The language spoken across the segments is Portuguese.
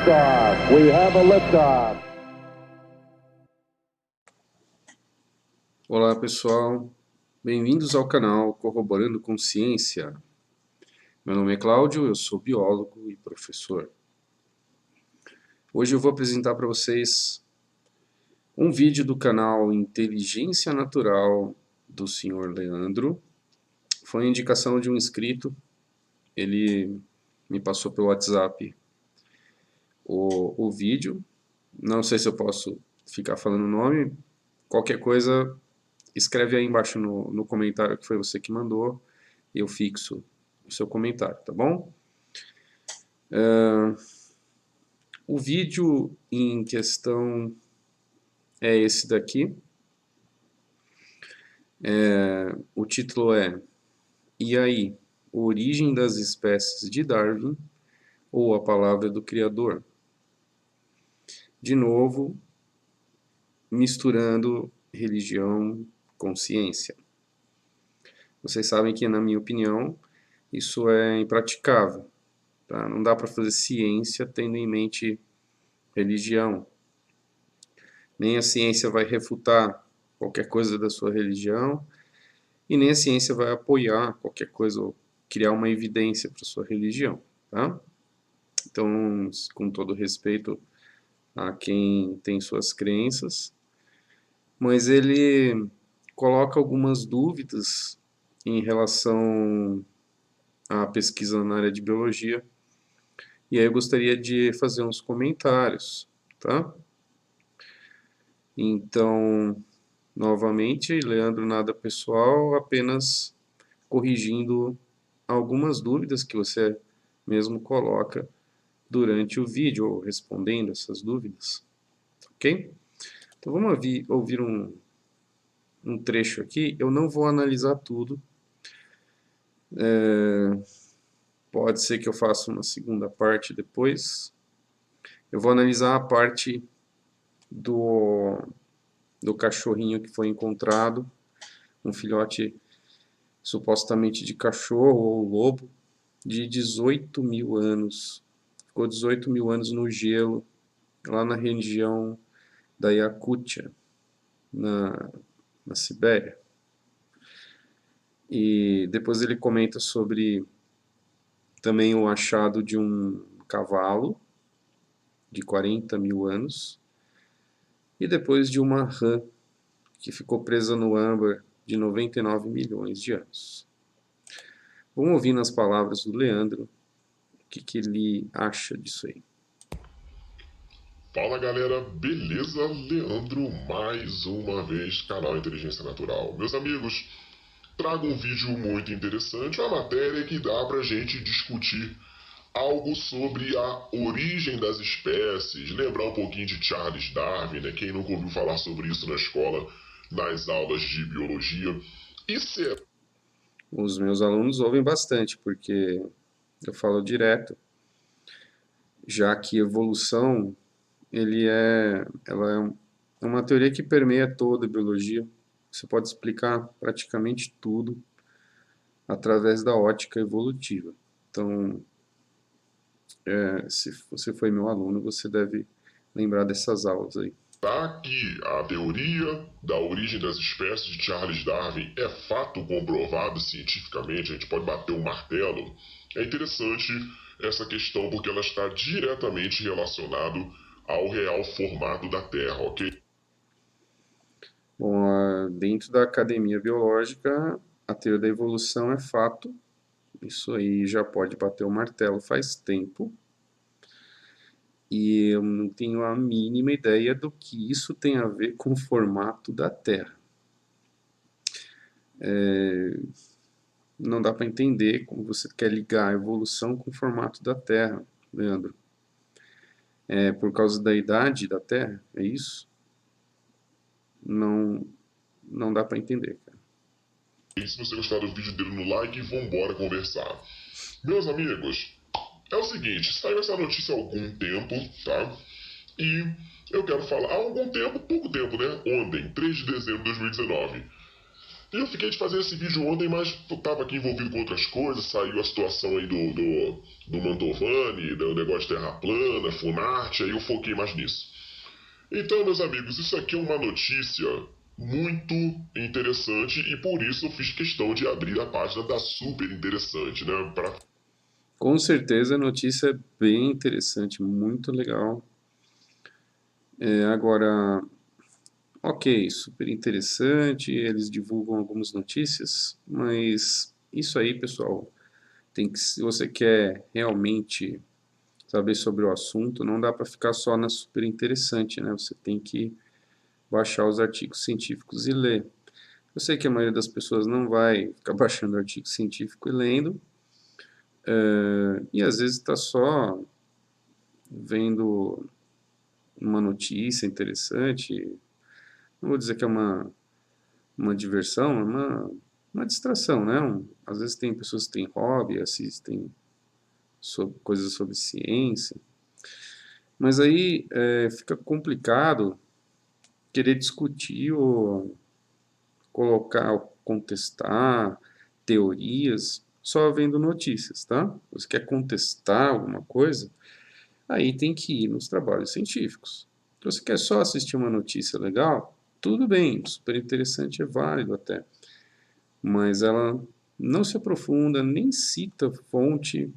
liftoff. We have a liftoff. Olá pessoal, bem-vindos ao canal Corroborando com Ciência. Meu nome é Cláudio, eu sou biólogo e professor. Hoje eu vou apresentar para vocês um vídeo do canal Inteligência Natural do Sr. Leandro. Foi a indicação de um inscrito, ele me passou pelo WhatsApp o vídeo. Não sei se eu posso ficar falando o nome, qualquer coisa escreve aí embaixo no comentário que foi você que mandou e eu fixo o seu comentário, tá bom? O vídeo em questão é esse daqui. O título é E aí, origem das espécies de Darwin ou a palavra do Criador? De novo, misturando religião com ciência. Vocês sabem que, na minha opinião, isso é impraticável. Tá? Não dá para fazer ciência tendo em mente religião. Nem a ciência vai refutar qualquer coisa da sua religião e nem a ciência vai apoiar qualquer coisa ou criar uma evidência para sua religião. Tá? Então, com todo respeito a quem tem suas crenças, mas ele coloca algumas dúvidas em relação à pesquisa na área de biologia, e aí eu gostaria de fazer uns comentários, tá? Então, novamente, Leandro, nada pessoal, apenas corrigindo algumas dúvidas que você mesmo coloca durante o vídeo, ou respondendo essas dúvidas, ok? Então vamos ouvir um trecho aqui. Eu não vou analisar tudo. Pode ser que eu faça uma segunda parte depois. Eu vou analisar a parte do cachorrinho que foi encontrado, um filhote supostamente de cachorro ou lobo, de 18 mil anos. Ficou 18 mil anos no gelo, lá na região da Yakutia, na Sibéria. E depois ele comenta sobre também o achado de um cavalo de 40 mil anos e depois de uma rã que ficou presa no âmbar de 99 milhões de anos. Vamos ouvir nas palavras do Leandro o que ele acha disso aí. Fala galera, beleza? Leandro, mais uma vez, canal Inteligência Natural. Meus amigos, trago um vídeo muito interessante, uma matéria que dá pra gente discutir algo sobre a origem das espécies, lembrar um pouquinho de Charles Darwin, né? Quem nunca ouviu falar sobre isso na escola, nas aulas de biologia. Os meus alunos ouvem bastante, porque eu falo direto, já que evolução ela é uma teoria que permeia toda a biologia. Você pode explicar praticamente tudo através da ótica evolutiva. Então, se você foi meu aluno, você deve lembrar dessas aulas aí. Que a teoria da origem das espécies de Charles Darwin é fato comprovado cientificamente, a gente pode bater o martelo. É interessante essa questão porque ela está diretamente relacionada ao real formato da Terra, ok? Bom, dentro da academia biológica, a teoria da evolução é fato. Isso aí já pode bater o martelo faz tempo. E eu não tenho a mínima ideia do que isso tem a ver com o formato da Terra. Não dá para entender como você quer ligar a evolução com o formato da Terra, Leandro. É por causa da idade da Terra? É isso? Não dá para entender, cara. E se você gostar do vídeo, dele no like e vambora conversar. Meus amigos, é o seguinte, saiu essa notícia há algum tempo, tá? E eu quero falar, há algum tempo, pouco tempo, né? Ontem, 3 de dezembro de 2019. Eu fiquei de fazer esse vídeo ontem, mas eu tava aqui envolvido com outras coisas, saiu a situação aí do Mantovani, do negócio de terra plana, Funarte, aí eu foquei mais nisso. Então, meus amigos, isso aqui é uma notícia muito interessante e por isso eu fiz questão de abrir a página da Super Interessante, né? Com certeza a notícia é bem interessante, muito legal. Agora, ok, super interessante, eles divulgam algumas notícias, mas isso aí, pessoal, se você quer realmente saber sobre o assunto, não dá para ficar só na super interessante, né? Você tem que baixar os artigos científicos e ler. Eu sei que a maioria das pessoas não vai ficar baixando artigo científico e lendo, e às vezes está só vendo uma notícia interessante. Não vou dizer que é uma diversão, é uma distração, né? Às vezes tem pessoas que têm hobby, assistem coisas sobre ciência, mas aí fica complicado querer discutir ou colocar, ou contestar teorias só vendo notícias, tá? Você quer contestar alguma coisa, aí tem que ir nos trabalhos científicos. Se você quer só assistir uma notícia legal, tudo bem, super interessante, é válido até. Mas ela não se aprofunda, nem cita fonte.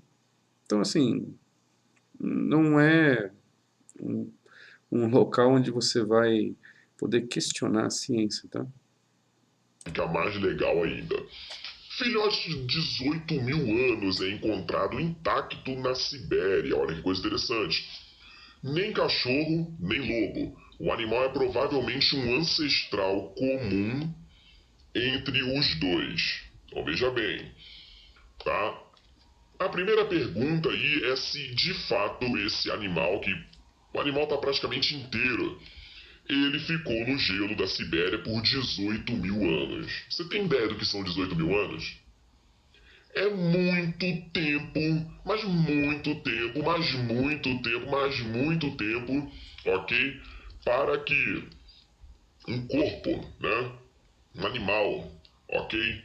Então, assim, não é um local onde você vai poder questionar a ciência, tá? Fica mais legal ainda. Filhote de 18 mil anos é encontrado intacto na Sibéria. Olha que coisa interessante. Nem cachorro, nem lobo. O animal é provavelmente um ancestral comum entre os dois. Então veja bem, tá? A primeira pergunta aí é se de fato esse animal, que o animal está praticamente inteiro, ele ficou no gelo da Sibéria por 18 mil anos. Você tem ideia do que são 18 mil anos? É muito tempo, mas muito tempo, mas muito tempo, mas muito tempo, ok? Para que um corpo, né? Um animal, ok?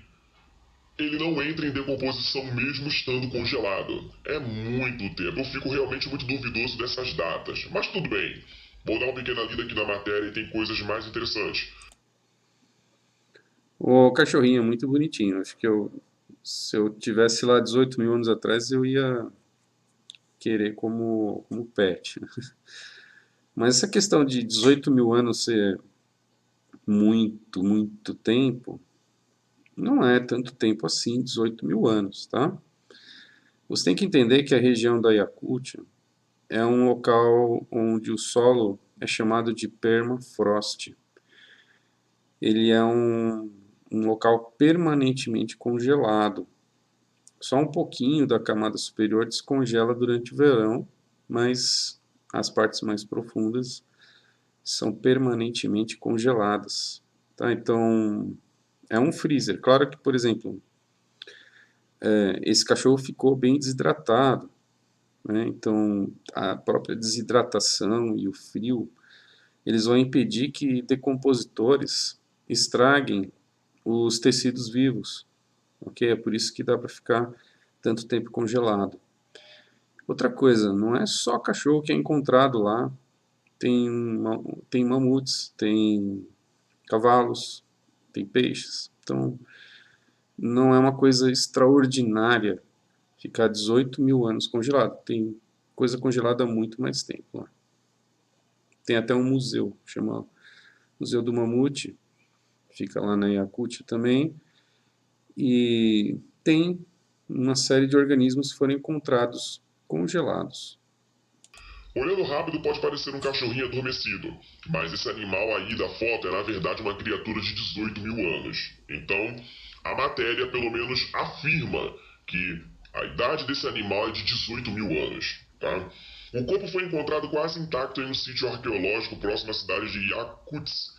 Ele não entra em decomposição mesmo estando congelado. É muito tempo. Eu fico realmente muito duvidoso dessas datas. Mas tudo bem. Vou dar uma pequena lida aqui na matéria e tem coisas mais interessantes. O cachorrinho é muito bonitinho. Acho que se eu tivesse lá 18 mil anos atrás, eu ia querer como pet. Mas essa questão de 18 mil anos ser muito, muito tempo, não é tanto tempo assim, 18 mil anos, tá? Você tem que entender que a região da Yakutia é um local onde o solo é chamado de permafrost. Ele é um local permanentemente congelado. Só um pouquinho da camada superior descongela durante o verão, mas as partes mais profundas são permanentemente congeladas. Tá? Então, é um freezer. Claro que, por exemplo, esse cachorro ficou bem desidratado, né? Então, a própria desidratação e o frio, eles vão impedir que decompositores estraguem os tecidos vivos, ok? É por isso que dá para ficar tanto tempo congelado. Outra coisa, não é só cachorro que é encontrado lá, tem mamutes, tem cavalos, tem peixes, então não é uma coisa extraordinária ficar 18 mil anos congelado, tem coisa congelada há muito mais tempo lá. Tem até um museu, chama Museu do Mamute, fica lá na Yakutia também, e tem uma série de organismos que foram encontrados congelados. Olhando rápido pode parecer um cachorrinho adormecido, mas esse animal aí da foto é na verdade uma criatura de 18 mil anos. Então, a matéria pelo menos afirma que a idade desse animal é de 18 mil anos, tá? O corpo foi encontrado quase intacto em um sítio arqueológico próximo à cidade de Yakutsk,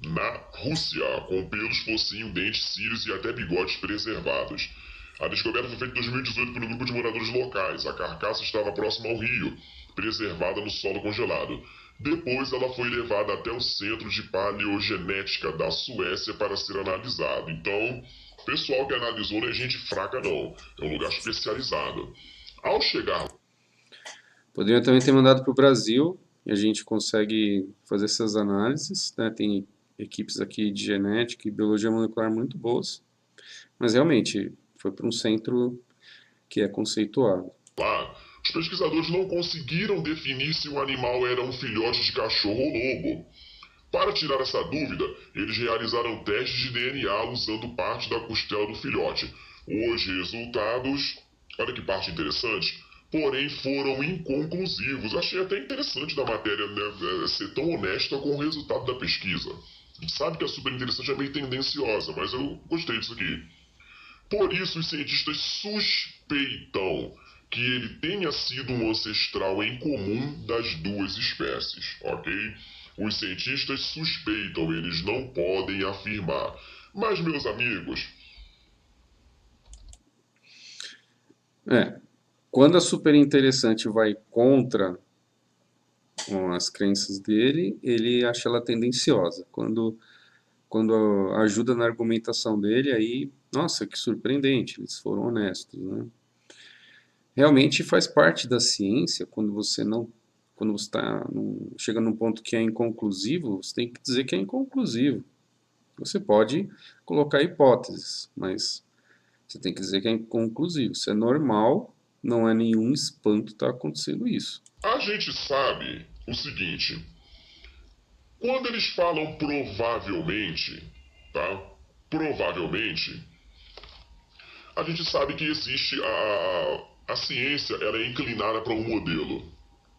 na Rússia, com pelos, focinho, dentes, cílios e até bigodes preservados. A descoberta foi feita em 2018 por um grupo de moradores locais. A carcaça estava próxima ao rio, preservada no solo congelado. Depois ela foi levada até o Centro de Paleogenética da Suécia para ser analisada. Então, o pessoal que analisou não é gente fraca não, é um lugar especializado. Ao chegar Poderiam também ter mandado para o Brasil e a gente consegue fazer essas análises, né? Tem equipes aqui de genética e biologia molecular muito boas, mas realmente foi para um centro que é conceituado. lá, os pesquisadores não conseguiram definir se o animal era um filhote de cachorro ou lobo. Para tirar essa dúvida, eles realizaram testes de DNA usando parte da costela do filhote. Os resultados, olha que parte interessante, porém foram inconclusivos. Achei até interessante da matéria, né, ser tão honesta com o resultado da pesquisa. A gente sabe que a super interessante é meio tendenciosa, mas eu gostei disso aqui. Por isso, os cientistas suspeitam que ele tenha sido um ancestral em comum das duas espécies, ok? Os cientistas suspeitam, eles não podem afirmar. Mas, meus amigos, Quando a super interessante vai contra as crenças dele, ele acha ela tendenciosa. Quando ajuda na argumentação dele, aí, nossa, que surpreendente, eles foram honestos, né? Realmente faz parte da ciência, quando você chega num ponto que é inconclusivo, você tem que dizer que é inconclusivo. Você pode colocar hipóteses, mas você tem que dizer que é inconclusivo. Isso é normal, não é nenhum espanto estar acontecendo isso. a gente sabe o seguinte: quando eles falam provavelmente, tá? Provavelmente, a gente sabe que existe a ciência, ela é inclinada para um modelo,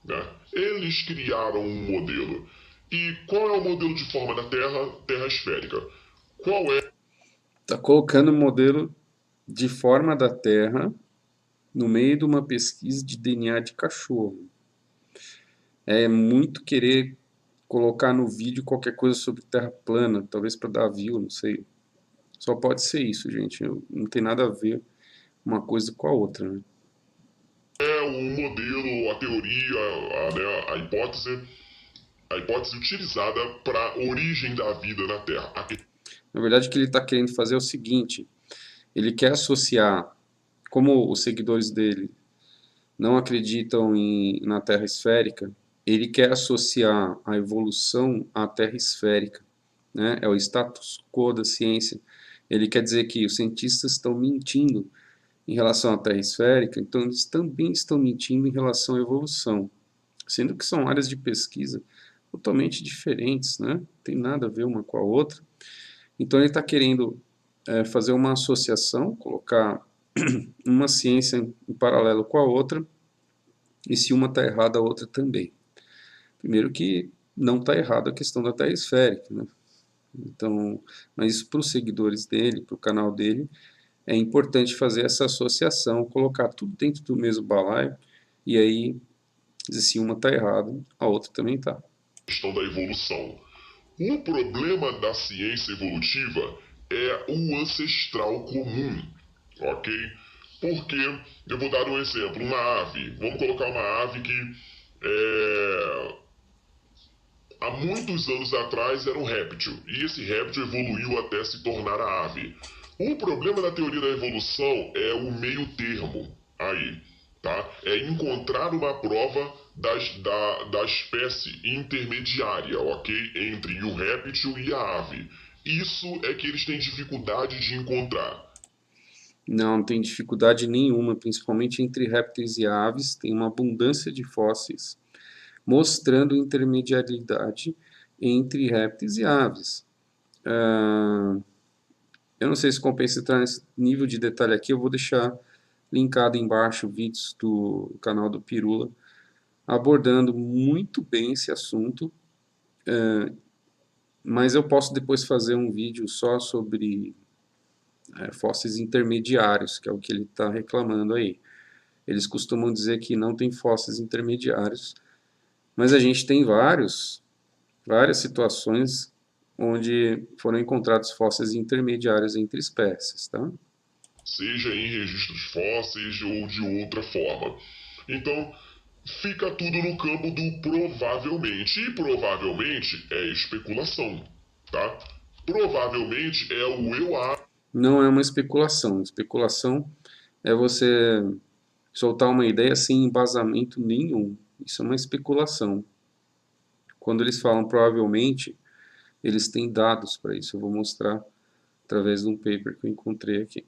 né? Eles criaram um modelo. E qual é o modelo de forma da Terra? Terra esférica. Qual é? Está colocando o modelo de forma da Terra no meio de uma pesquisa de DNA de cachorro. É muito querer colocar no vídeo qualquer coisa sobre Terra plana, talvez para dar view, não sei. Só pode ser isso, gente. Não tem nada a ver uma coisa com a outra, né? É o modelo, a teoria, né, a hipótese utilizada para a origem da vida na Terra. Na verdade, o que ele está querendo fazer é o seguinte: ele quer associar, como os seguidores dele não acreditam na Terra esférica, ele quer associar a evolução à Terra esférica, né? É o status quo da ciência. Ele quer dizer que os cientistas estão mentindo em relação à Terra esférica, então eles também estão mentindo em relação à evolução, sendo que são áreas de pesquisa totalmente diferentes, né? Não tem nada a ver uma com a outra. Então ele está querendo fazer uma associação, colocar uma ciência em paralelo com a outra, e se uma está errada, a outra também. Primeiro que não está errado a questão da Terra esférica, né? Então, mas isso para os seguidores dele, para o canal dele, é importante fazer essa associação, colocar tudo dentro do mesmo balaio, e aí, se uma está errada, a outra também está. Questão da evolução. O problema da ciência evolutiva é o ancestral comum, ok? Porque, eu vou dar um exemplo, uma ave. Vamos colocar uma ave que há muitos anos atrás era um réptil, e esse réptil evoluiu até se tornar a ave. O problema da teoria da evolução é o meio termo aí, tá? É encontrar uma prova da espécie intermediária, ok? Entre o réptil e a ave. Isso é que eles têm dificuldade de encontrar. Não tem dificuldade nenhuma, principalmente entre répteis e aves, tem uma abundância de fósseis mostrando intermediariedade entre répteis e aves. Eu não sei se compensa entrar nesse nível de detalhe aqui, eu vou deixar linkado embaixo vídeos do canal do Pirula abordando muito bem esse assunto, mas eu posso depois fazer um vídeo só sobre fósseis intermediários, que é o que ele está reclamando aí. Eles costumam dizer que não tem fósseis intermediários, mas a gente tem várias situações onde foram encontrados fósseis intermediários entre espécies, tá? Seja em registros fósseis ou de outra forma. Então, fica tudo no campo do provavelmente. E provavelmente é especulação, tá? Provavelmente é o eu acho. Não é uma especulação. Especulação é você soltar uma ideia sem embasamento nenhum. Isso é uma especulação. Quando eles falam provavelmente, eles têm dados para isso. Eu vou mostrar através de um paper que eu encontrei aqui.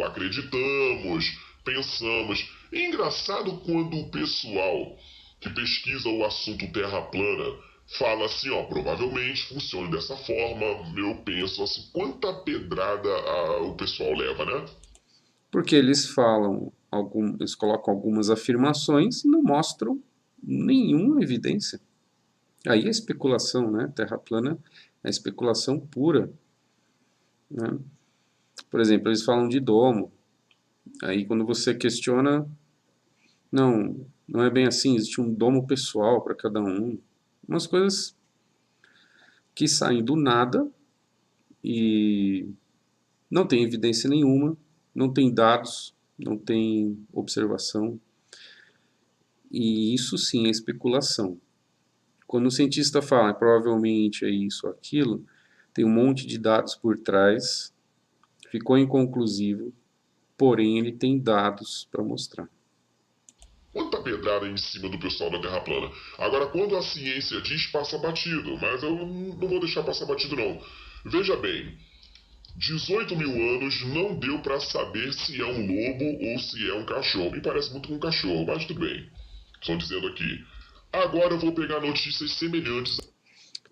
Acreditamos, pensamos. É engraçado quando o pessoal que pesquisa o assunto Terra plana fala assim, ó, provavelmente funciona dessa forma. Eu penso assim, quanta pedrada o pessoal leva, né? Porque eles falam, eles colocam algumas afirmações e não mostram nenhuma evidência. Aí é especulação, né? Terra plana é especulação pura, né? Por exemplo, eles falam de domo. Aí quando você questiona, não é bem assim, existe um domo pessoal para cada um. Umas coisas que saem do nada e não tem evidência nenhuma, não tem dados, não tem observação. E isso sim é especulação. Quando o cientista fala, provavelmente é isso ou aquilo, tem um monte de dados por trás, ficou inconclusivo, porém ele tem dados para mostrar. Quanta pedrada em cima do pessoal da Terra plana. Agora, quando a ciência diz, passa batido. Mas eu não vou deixar passar batido, não. Veja bem, 18 mil anos não deu para saber se é um lobo ou se é um cachorro. Me parece muito com um cachorro, mas tudo bem. Estão dizendo aqui. Agora eu vou pegar notícias semelhantes.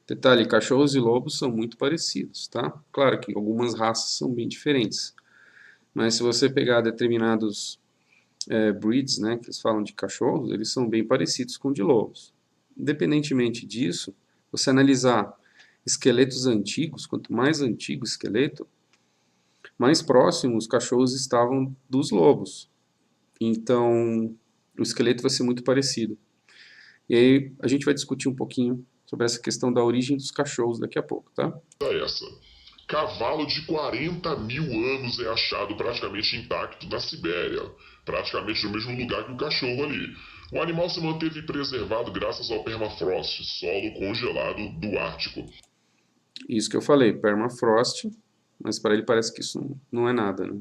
Detalhe, cachorros e lobos são muito parecidos, tá? Claro que algumas raças são bem diferentes. Mas se você pegar determinados breeds, né, que eles falam de cachorros, eles são bem parecidos com de lobos. Independentemente disso, você analisar esqueletos antigos, quanto mais antigo o esqueleto, mais próximos os cachorros estavam dos lobos. Então, o esqueleto vai ser muito parecido. E aí a gente vai discutir um pouquinho sobre essa questão da origem dos cachorros daqui a pouco, tá? Essa. Cavalo de 40 mil anos é achado praticamente intacto na Sibéria, praticamente no mesmo lugar que o cachorro ali. O animal se manteve preservado graças ao permafrost, solo congelado do Ártico. Isso que eu falei, permafrost, mas para ele parece que isso não é nada, né?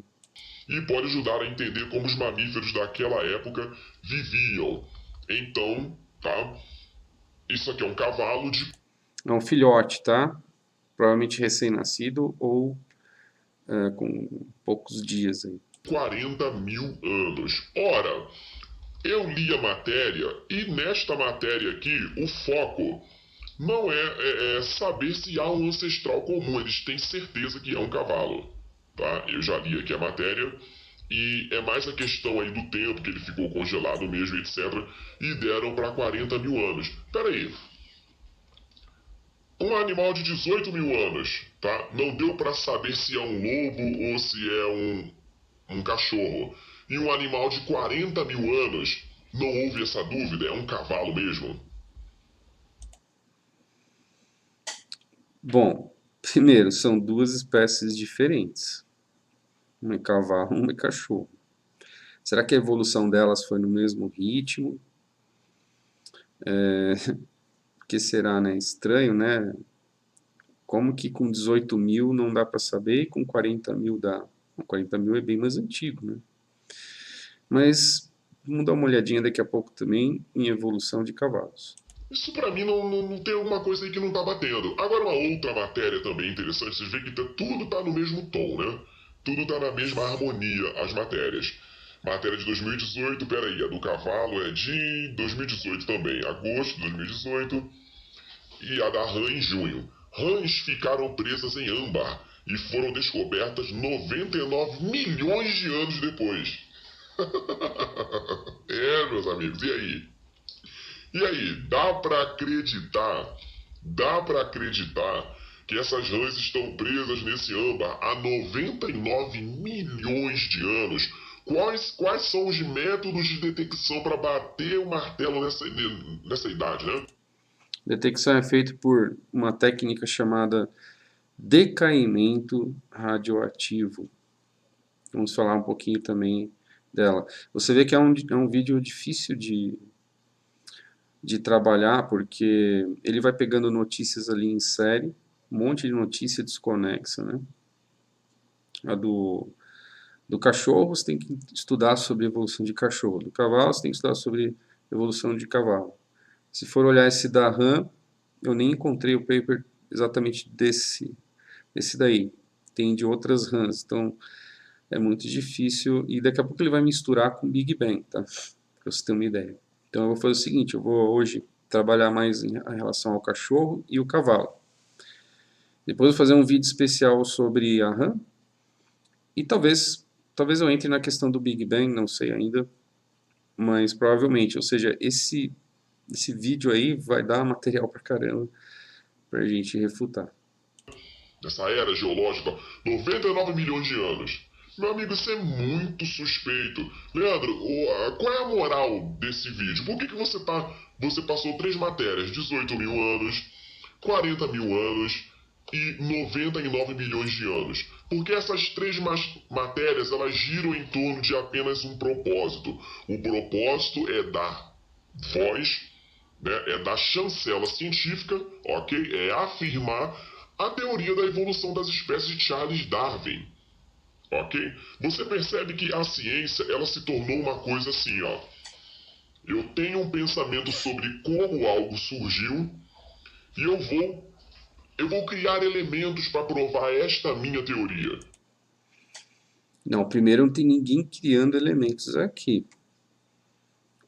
E pode ajudar a entender como os mamíferos daquela época viviam. Então, tá? Isso aqui é um cavalo de É um filhote, tá? Provavelmente recém-nascido ou com poucos dias aí. 40 mil anos. Ora, eu li a matéria e nesta matéria aqui o foco não é saber se há um ancestral comum. Eles têm certeza que é um cavalo. Tá? Eu já li aqui a matéria e é mais a questão aí do tempo que ele ficou congelado mesmo, etc. E deram para 40 mil anos. Peraí. Um animal de 18 mil anos, tá? Não deu para saber se é um lobo ou se é um cachorro. E um animal de 40 mil anos, não houve essa dúvida, é um cavalo mesmo. Bom, primeiro, são duas espécies diferentes. Uma é cavalo, uma é cachorro. Será que a evolução delas foi no mesmo ritmo? Que será, né? Estranho, né? Como que com 18 mil não dá para saber e com 40 mil dá? 40 mil é bem mais antigo, né? Mas vamos dar uma olhadinha daqui a pouco também em evolução de cavalos. Isso pra mim não tem alguma coisa aí que não tá batendo. Agora uma outra matéria também interessante, vocês veem que tudo tá no mesmo tom, né? Tudo tá na mesma harmonia, as matérias. Matéria de 2018, peraí, a do cavalo é de 2018 também, agosto de 2018. E a da rã em junho. Rãs ficaram presas em âmbar e foram descobertas 99 milhões de anos depois. Meus amigos, e aí? E aí, dá pra acreditar? Dá pra acreditar que essas rãs estão presas nesse âmbar há 99 milhões de anos? Quais são os métodos de detecção para bater o martelo nessa idade, né? Detecção é feita por uma técnica chamada decaimento radioativo. Vamos falar um pouquinho também dela. Você vê que é um vídeo difícil de de trabalhar, porque ele vai pegando notícias ali em série, um monte de notícia desconexa, né? A do cachorro, você tem que estudar sobre evolução de cachorro. Do cavalo, você tem que estudar sobre evolução de cavalo. Se for olhar esse da RAM, eu nem encontrei o paper exatamente desse daí. Tem de outras RAMs, então é muito difícil. E daqui a pouco ele vai misturar com Big Bang, tá? Para você ter uma ideia. Então eu vou fazer o seguinte, eu vou hoje trabalhar mais em relação ao cachorro e o cavalo. Depois eu vou fazer um vídeo especial sobre a RAM. E talvez eu entre na questão do Big Bang, não sei ainda, mas provavelmente, ou seja, esse vídeo aí vai dar material pra caramba pra gente refutar. Nessa era geológica, 99 milhões de anos. Meu amigo, isso é muito suspeito. Leandro, qual é a moral desse vídeo? Por que você passou 3 matérias, 18 mil anos, 40 mil anos e 99 milhões de anos? Porque essas 3 matérias, elas giram em torno de apenas um propósito. O propósito é dar voz, né, é dar chancela científica, ok? É afirmar a teoria da evolução das espécies de Charles Darwin, ok? Você percebe que a ciência, ela se tornou uma coisa assim, ó. Eu tenho um pensamento sobre como algo surgiu e eu vou criar elementos para provar esta minha teoria. Não, primeiro não tem ninguém criando elementos aqui.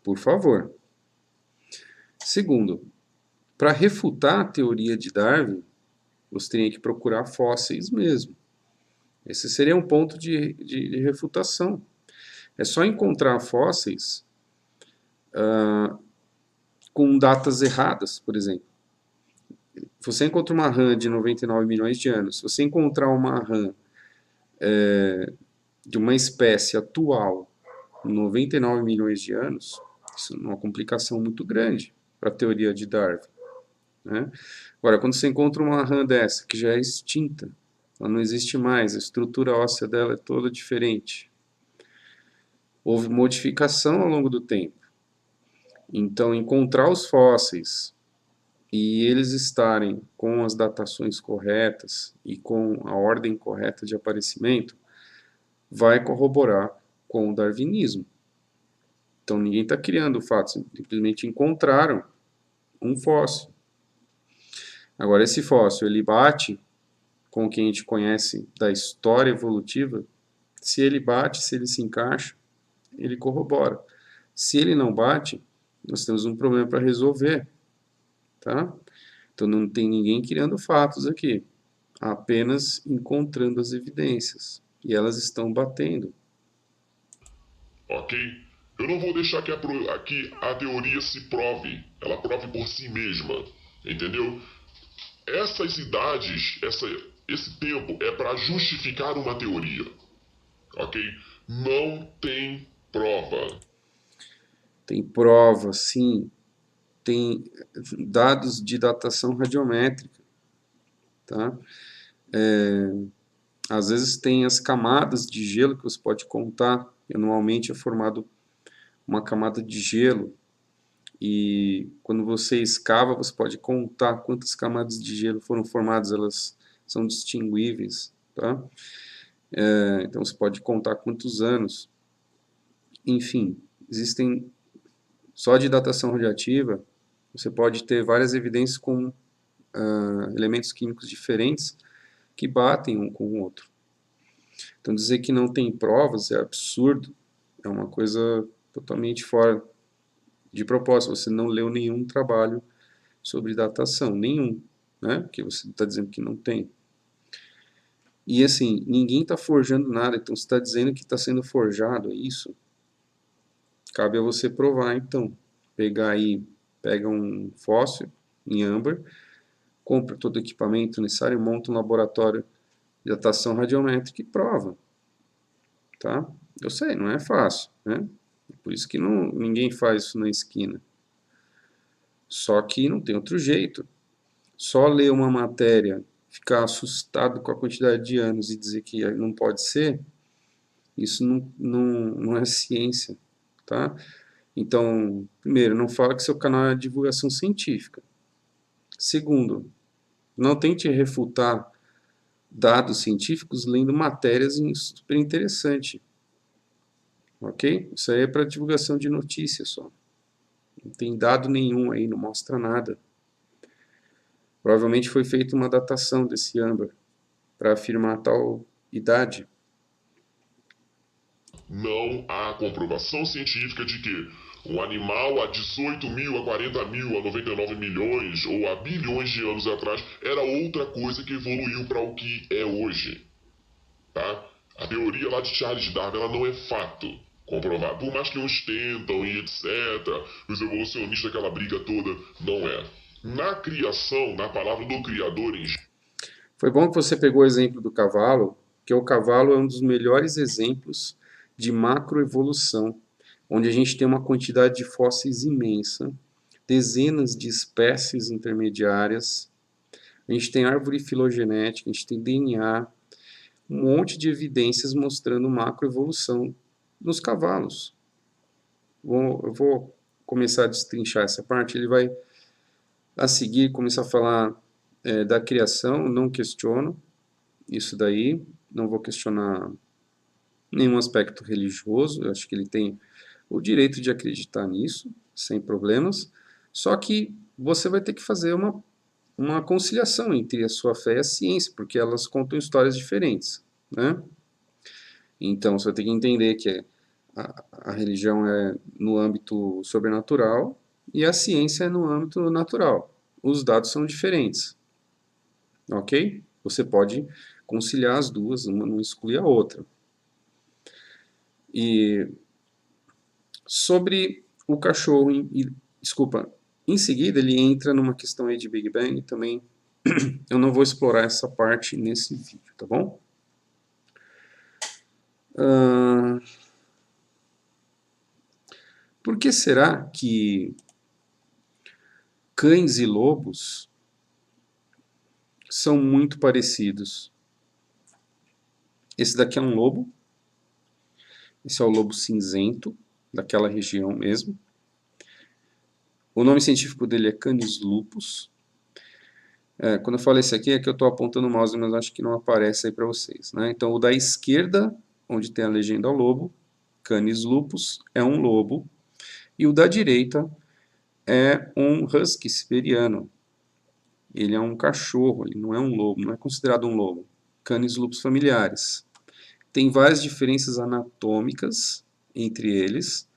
Por favor. Segundo, para refutar a teoria de Darwin, você teria que procurar fósseis mesmo. Esse seria um ponto de refutação. É só encontrar fósseis com datas erradas, por exemplo. Você encontra uma rã de 99 milhões de anos, se você encontrar uma rã de uma espécie atual 99 milhões de anos, isso é uma complicação muito grande para a teoria de Darwin, né? Agora, quando você encontra uma rã dessa, que já é extinta, ela não existe mais, a estrutura óssea dela é toda diferente, houve modificação ao longo do tempo. Então, encontrar os fósseis e eles estarem com as datações corretas e com a ordem correta de aparecimento, vai corroborar com o darwinismo. Então, ninguém está criando fatos, simplesmente encontraram um fóssil. Agora, esse fóssil, ele bate com o que a gente conhece da história evolutiva. Se ele bate, se ele se encaixa, ele corrobora. Se ele não bate, nós temos um problema para resolver, tá? Então não tem ninguém criando fatos aqui, apenas encontrando as evidências. E elas estão batendo. Ok? Eu não vou deixar que a teoria se prove, ela prove por si mesma, entendeu? Essas idades, esse tempo é para justificar uma teoria, ok? Não tem prova. Tem prova, sim. Tem dados de datação radiométrica, tá? Às vezes tem as camadas de gelo que você pode contar. Anualmente é formado uma camada de gelo e quando você escava você pode contar quantas camadas de gelo foram formadas, elas são distinguíveis, tá? Então você pode contar quantos anos. Enfim, existem só de datação radioativa, você pode ter várias evidências com elementos químicos diferentes que batem um com o outro. Então dizer que não tem provas é absurdo, é uma coisa totalmente fora de propósito. Você não leu nenhum trabalho sobre datação, nenhum, né? Porque você está dizendo que não tem. E assim, ninguém está forjando nada, então você está dizendo que está sendo forjado, é isso? Cabe a você provar, então. Pega um fóssil em âmbar, compra todo o equipamento necessário, monta um laboratório de datação radiométrica e prova, tá? Eu sei, não é fácil, né? Por isso que ninguém faz isso na esquina. Só que não tem outro jeito. Só ler uma matéria, ficar assustado com a quantidade de anos e dizer que não pode ser, isso não é ciência, tá? Então, primeiro, não fala que seu canal é divulgação científica. Segundo, não tente refutar dados científicos lendo matérias super interessantes. Ok? Isso aí é para divulgação de notícias só. Não tem dado nenhum aí, não mostra nada. Provavelmente foi feita uma datação desse âmbar para afirmar tal idade. Não há comprovação científica de que um animal há 18 mil, a 40 mil, a 99 milhões ou há bilhões de anos atrás era outra coisa que evoluiu para o que é hoje. Tá? A teoria lá de Charles Darwin ela não é fato comprovado. Por mais que uns tentam e etc., os evolucionistas, aquela briga toda, não é. Na criação, na palavra do Criador em Foi bom que você pegou o exemplo do cavalo, que o cavalo é um dos melhores exemplos de macroevolução, onde a gente tem uma quantidade de fósseis imensa, dezenas de espécies intermediárias, a gente tem árvore filogenética, a gente tem DNA, um monte de evidências mostrando macroevolução nos cavalos. Eu vou começar a destrinchar essa parte, ele vai a seguir começar a falar da criação, não questiono isso daí, não vou questionar nenhum aspecto religioso, eu acho que ele tem o direito de acreditar nisso, sem problemas, só que você vai ter que fazer uma conciliação entre a sua fé e a ciência, porque elas contam histórias diferentes, né? Então, você vai ter que entender que a religião é no âmbito sobrenatural e a ciência é no âmbito natural. Os dados são diferentes, ok? Você pode conciliar as duas, uma não exclui a outra. E sobre o cachorro, desculpa, em seguida ele entra numa questão aí de Big Bang também. Eu não vou explorar essa parte nesse vídeo, tá bom? Por que será que cães e lobos são muito parecidos? Esse daqui é um lobo. Esse é o lobo cinzento, daquela região mesmo. O nome científico dele é Canis lupus. Quando eu falo esse aqui é que eu estou apontando o mouse, mas acho que não aparece aí para vocês, né? Então o da esquerda, onde tem a legenda lobo, Canis lupus, é um lobo. E o da direita é um husky siberiano. Ele é um cachorro, ele não é um lobo, não é considerado um lobo. Canis lupus familiares. Tem várias diferenças anatômicas entre eles.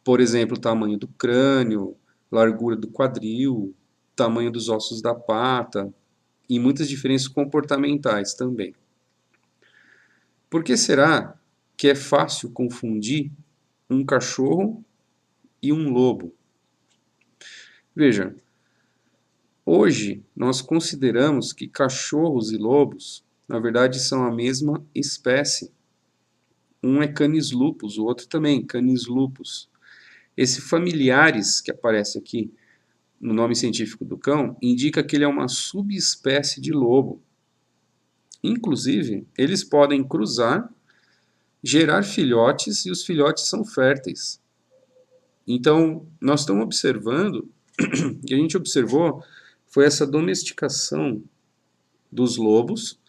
Por exemplo, o tamanho do crânio, largura do quadril, tamanho dos ossos da pata e muitas diferenças comportamentais também. Por que será que é fácil confundir um cachorro e um lobo? Veja, hoje nós consideramos que cachorros e lobos, na verdade, são a mesma espécie. Um é Canis lupus, o outro também, Canis lupus. Esse familiares que aparece aqui no nome científico do cão, indica que ele é uma subespécie de lobo. Inclusive, eles podem cruzar, gerar filhotes e os filhotes são férteis. Então, nós estamos observando, e a gente observou, foi essa domesticação dos lobos,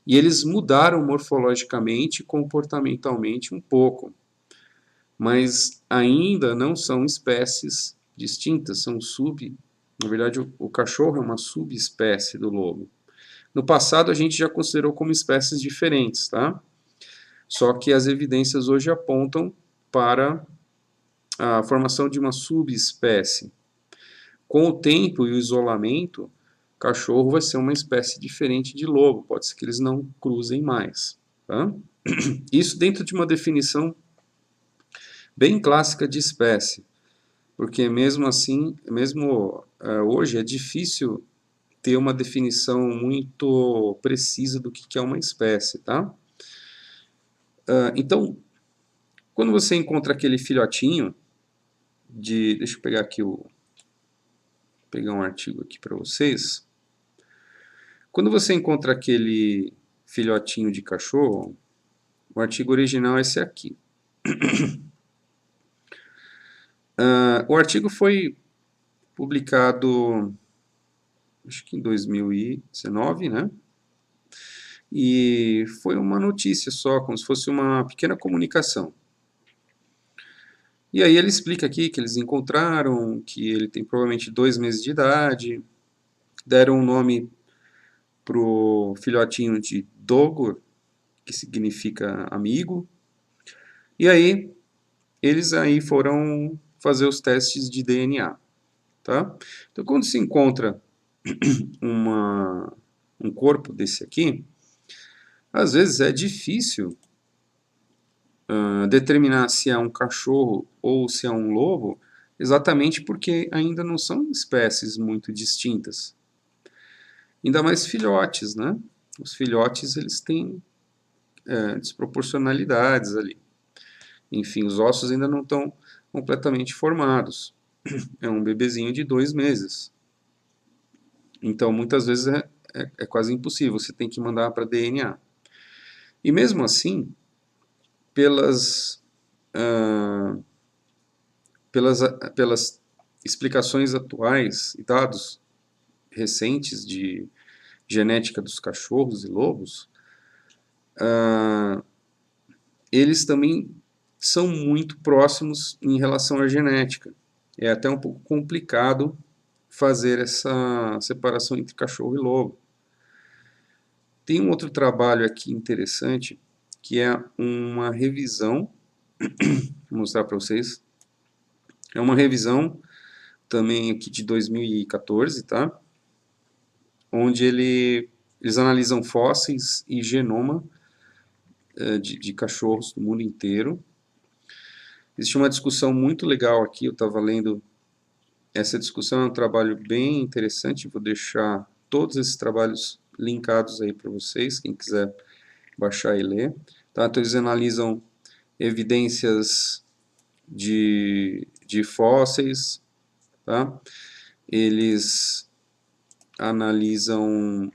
e eles mudaram morfologicamente e comportamentalmente um pouco. Mas ainda não são espécies distintas, são na verdade o cachorro é uma subespécie do lobo. No passado a gente já considerou como espécies diferentes, tá? Só que as evidências hoje apontam para a formação de uma subespécie. Com o tempo e o isolamento, o cachorro vai ser uma espécie diferente de lobo, pode ser que eles não cruzem mais, tá? Isso dentro de uma definição bem clássica de espécie, porque mesmo assim, hoje é difícil ter uma definição muito precisa do que é uma espécie, tá? Então, quando você encontra aquele filhotinho deixa eu pegar aqui pegar um artigo aqui para vocês. Quando você encontra aquele filhotinho de cachorro, o artigo original é esse aqui. O artigo foi publicado, acho que em 2019, né? E foi uma notícia só, como se fosse uma pequena comunicação. E aí ele explica aqui que eles encontraram, que ele tem provavelmente 2 meses de idade, deram um nome pro filhotinho de Dogo, que significa amigo, e aí eles aí foram fazer os testes de DNA, tá? Então quando se encontra um corpo desse aqui, às vezes é difícil determinar se é um cachorro ou se é um lobo, exatamente porque ainda não são espécies muito distintas. Ainda mais filhotes, né? Os filhotes, eles têm desproporcionalidades ali. Enfim, os ossos ainda não estão completamente formados. É um bebezinho de 2 meses. Então, muitas vezes é quase impossível, você tem que mandar para DNA. E mesmo assim, pelas, pelas explicações atuais e dados recentes de genética dos cachorros e lobos, eles também são muito próximos em relação à genética. É até um pouco complicado fazer essa separação entre cachorro e lobo. Tem um outro trabalho aqui interessante, que é uma revisão, vou mostrar para vocês, é uma revisão também aqui de 2014, tá? Onde eles analisam fósseis e genoma de cachorros do mundo inteiro. Existe uma discussão muito legal aqui, eu estava lendo essa discussão, é um trabalho bem interessante, vou deixar todos esses trabalhos linkados aí para vocês, quem quiser baixar e ler. Tá? Então eles analisam evidências de fósseis, tá? Eles analisam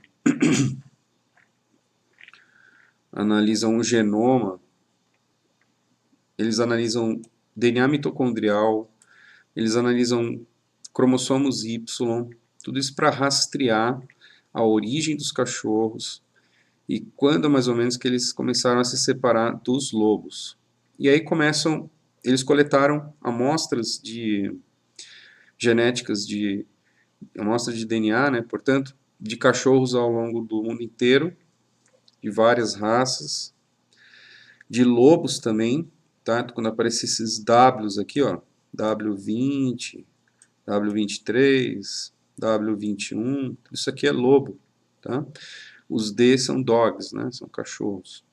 o genoma, eles analisam DNA mitocondrial, eles analisam cromossomos Y, tudo isso para rastrear a origem dos cachorros e quando mais ou menos que eles começaram a se separar dos lobos. E aí eles coletaram amostras genéticas amostras de DNA, né, portanto, de cachorros ao longo do mundo inteiro, de várias raças, de lobos também, tá? Quando aparecem esses Ws aqui, ó, W20, W23, W21, isso aqui é lobo, tá? Os D são dogs, né? São cachorros.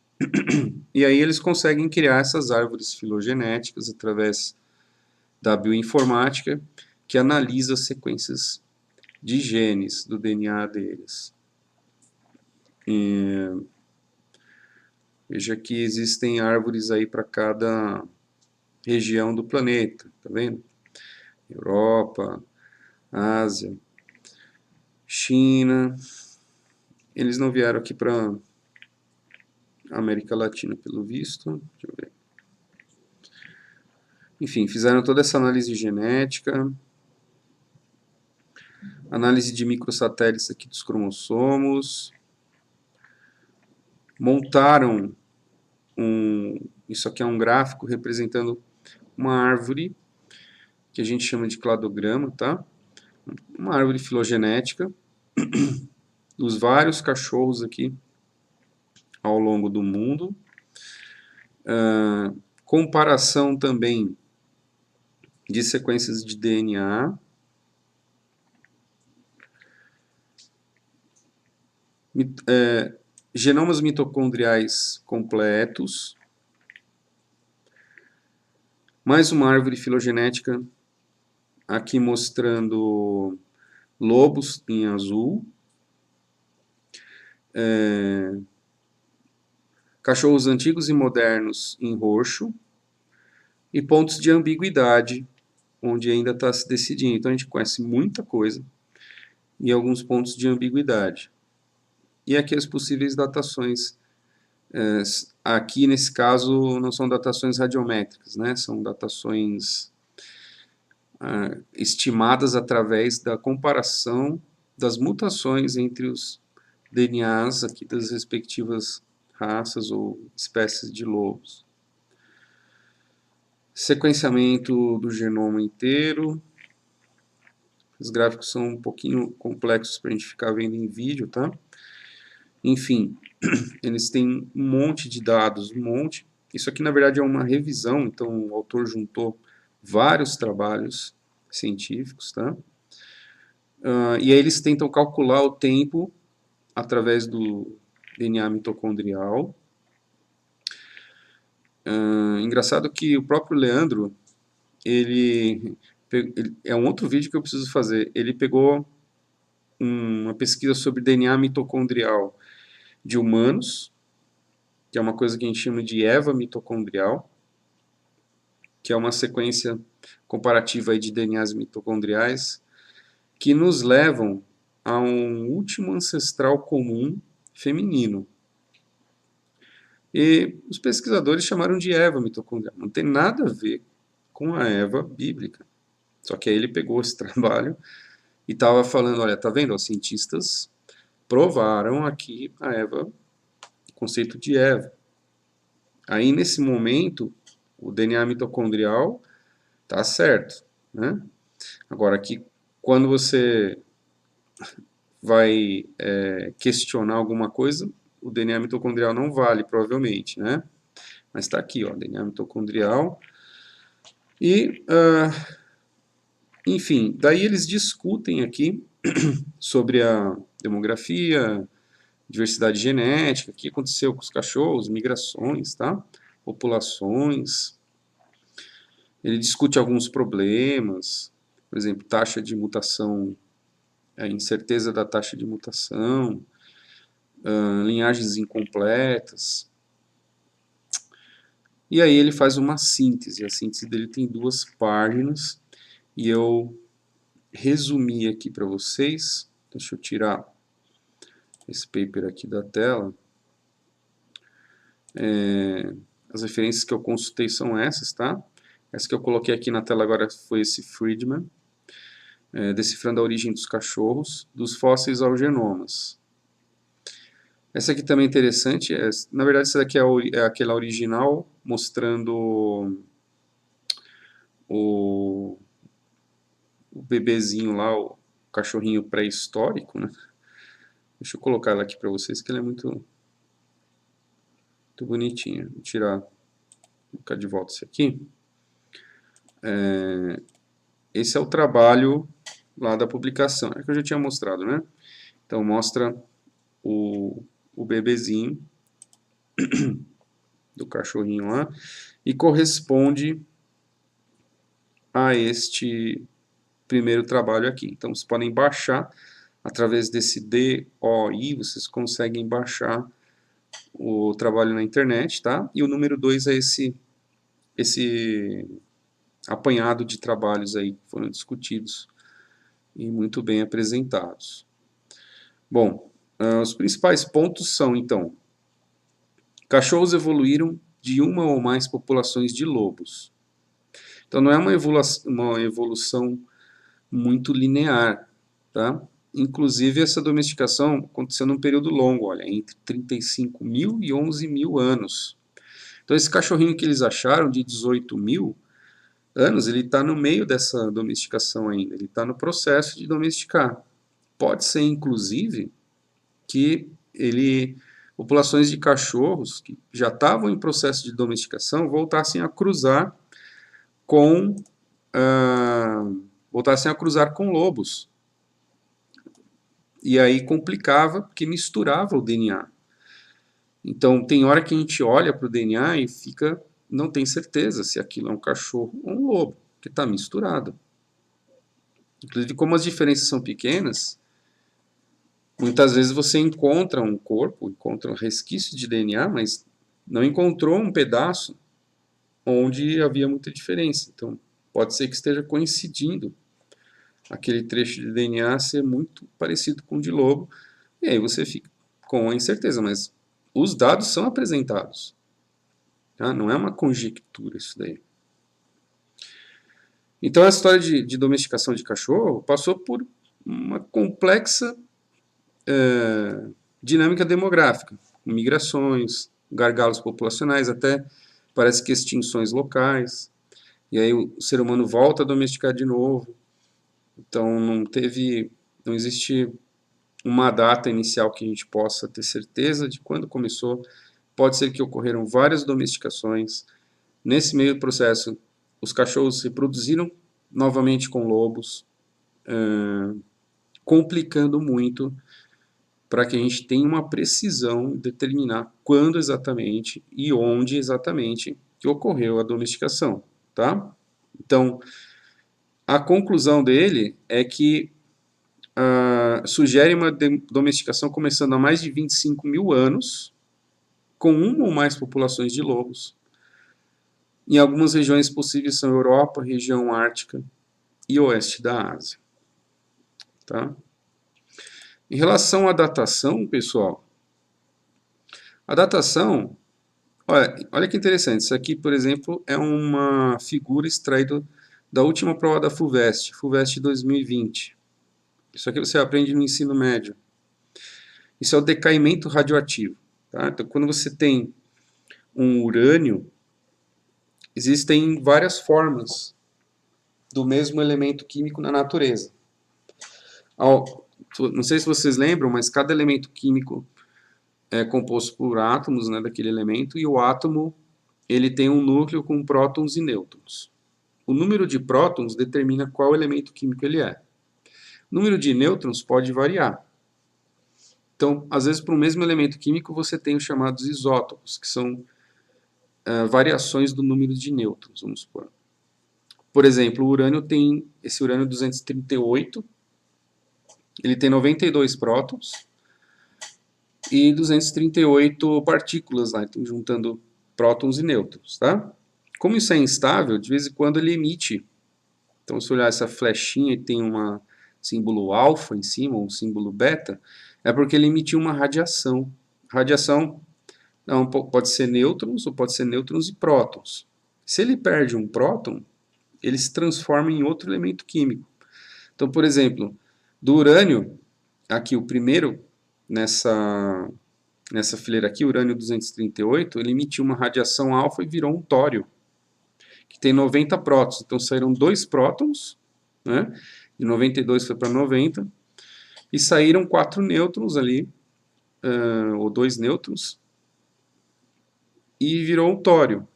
E aí eles conseguem criar essas árvores filogenéticas através da bioinformática, que analisa as sequências de genes do DNA deles. Veja que existem árvores aí para cada região do planeta, tá vendo? Europa, Ásia, China. Eles não vieram aqui para América Latina, pelo visto. Deixa eu ver. Enfim, fizeram toda essa análise genética, análise de microsatélites aqui dos cromossomos, montaram isso aqui é um gráfico representando uma árvore que a gente chama de cladograma, tá? Uma árvore filogenética dos vários cachorros aqui ao longo do mundo. Comparação também de sequências de DNA. Genomas mitocondriais completos. Mais uma árvore filogenética aqui mostrando lobos em azul. Cachorros antigos e modernos em roxo. E pontos de ambiguidade, onde ainda está se decidindo. Então a gente conhece muita coisa e alguns pontos de ambiguidade. E aqui as possíveis datações. Aqui nesse caso não são datações radiométricas, né? São datações estimadas através da comparação das mutações entre os DNAs aqui das respectivas raças ou espécies de lobos. Sequenciamento do genoma inteiro. Os gráficos são um pouquinho complexos para a gente ficar vendo em vídeo, tá? Enfim, eles têm um monte de dados, um monte. Isso aqui, na verdade, é uma revisão, então o autor juntou vários trabalhos científicos, tá? E aí eles tentam calcular o tempo através do DNA mitocondrial. Engraçado que o próprio Leandro, é um outro vídeo que eu preciso fazer. Ele pegou uma pesquisa sobre DNA mitocondrial de humanos, que é uma coisa que a gente chama de EVA mitocondrial, que é uma sequência comparativa aí de DNAs mitocondriais, que nos levam a um último ancestral comum feminino. E os pesquisadores chamaram de EVA mitocondrial. Não tem nada a ver com a EVA bíblica. Só que aí ele pegou esse trabalho e estava falando, olha, tá vendo? Os cientistas provaram aqui a EVA, o conceito de EVA. Aí, nesse momento, o DNA mitocondrial tá certo, né? Agora, aqui, quando você vai questionar alguma coisa, o DNA mitocondrial não vale, provavelmente, né? Mas está aqui, ó, DNA mitocondrial. E, enfim, daí eles discutem aqui sobre a demografia, diversidade genética, o que aconteceu com os cachorros, migrações, tá? Populações. Ele discute alguns problemas, por exemplo, taxa de mutação, incerteza da taxa de mutação, linhagens incompletas. E aí ele faz uma síntese. A síntese dele tem 2 páginas e eu resumi aqui para vocês. Deixa eu tirar esse paper aqui da tela. As referências que eu consultei são essas, tá? Essa que eu coloquei aqui na tela agora foi esse Friedman, decifrando a origem dos cachorros, dos fósseis aos genomas. Essa aqui também é interessante, na verdade essa daqui é aquela original, mostrando o bebezinho lá, o cachorrinho pré-histórico, né? Deixa eu colocar ela aqui para vocês, que ela é muito bonitinha. Vou colocar de volta esse aqui. Esse é o trabalho lá da publicação, é que eu já tinha mostrado, né? Então mostra o bebezinho do cachorrinho lá e corresponde a este primeiro trabalho aqui. Então vocês podem baixar através desse DOI, vocês conseguem baixar o trabalho na internet, tá? E o número 2 é esse apanhado de trabalhos aí que foram discutidos e muito bem apresentados. Bom, os principais pontos são, então, cachorros evoluíram de uma ou mais populações de lobos. Então não é uma evolução muito linear, tá? Inclusive essa domesticação aconteceu num período longo, olha, entre 35 mil e 11 mil anos. Então esse cachorrinho que eles acharam de 18 mil anos, ele está no meio dessa domesticação ainda, ele está no processo de domesticar. Pode ser, inclusive, que populações de cachorros que já estavam em processo de domesticação voltassem a cruzar com lobos. E aí complicava, porque misturava o DNA. Então, tem hora que a gente olha para o DNA e não tem certeza se aquilo é um cachorro ou um lobo, porque está misturado. Inclusive, como as diferenças são pequenas, muitas vezes você encontra um corpo, encontra um resquício de DNA, mas não encontrou um pedaço onde havia muita diferença. Então, pode ser que esteja coincidindo aquele trecho de DNA ser muito parecido com o de lobo, e aí você fica com a incerteza, mas os dados são apresentados. Tá? Não é uma conjectura isso daí. Então, a história de domesticação de cachorro passou por uma complexa dinâmica demográfica, migrações, gargalos populacionais, até parece que extinções locais, e aí o ser humano volta a domesticar de novo. Então não existe uma data inicial que a gente possa ter certeza de quando começou. Pode ser que ocorreram várias domesticações. Nesse meio do processo, os cachorros se reproduziram novamente com lobos, complicando muito para que a gente tenha uma precisão de determinar quando exatamente e onde exatamente que ocorreu a domesticação, tá? Então, a conclusão dele é que sugere uma domesticação começando há mais de 25 mil anos, com uma ou mais populações de lobos. Em algumas regiões possíveis são Europa, região ártica e oeste da Ásia. Tá? Em relação à datação, pessoal, a datação, olha que interessante, isso aqui, por exemplo, é uma figura extraída da última prova da FUVEST 2020. Isso aqui você aprende no ensino médio. Isso é o decaimento radioativo. Tá? Então, quando você tem um urânio, existem várias formas do mesmo elemento químico na natureza. Não sei se vocês lembram, mas cada elemento químico é composto por átomos, né, daquele elemento, e o átomo ele tem um núcleo com prótons e nêutrons. O número de prótons determina qual elemento químico ele é. O número de nêutrons pode variar. Então, às vezes, para o mesmo elemento químico, você tem os chamados isótopos, que são variações do número de nêutrons, vamos supor. Por exemplo, o urânio tem esse urânio 238, ele tem 92 prótons e 238 partículas lá, então juntando prótons e nêutrons, tá? Como isso é instável, de vez em quando ele emite. Então, se olhar essa flechinha e tem um símbolo alfa em cima, um símbolo beta, é porque ele emitiu uma radiação. Radiação pode ser nêutrons ou pode ser nêutrons e prótons. Se ele perde um próton, ele se transforma em outro elemento químico. Então, por exemplo, do urânio, aqui o primeiro, nessa fileira aqui, urânio 238, ele emitiu uma radiação alfa e virou um tório, que tem 90 prótons. Então saíram 2 prótons, né? De 92 foi para 90, e saíram 4 nêutrons ali, ou 2 nêutrons, e virou um tório.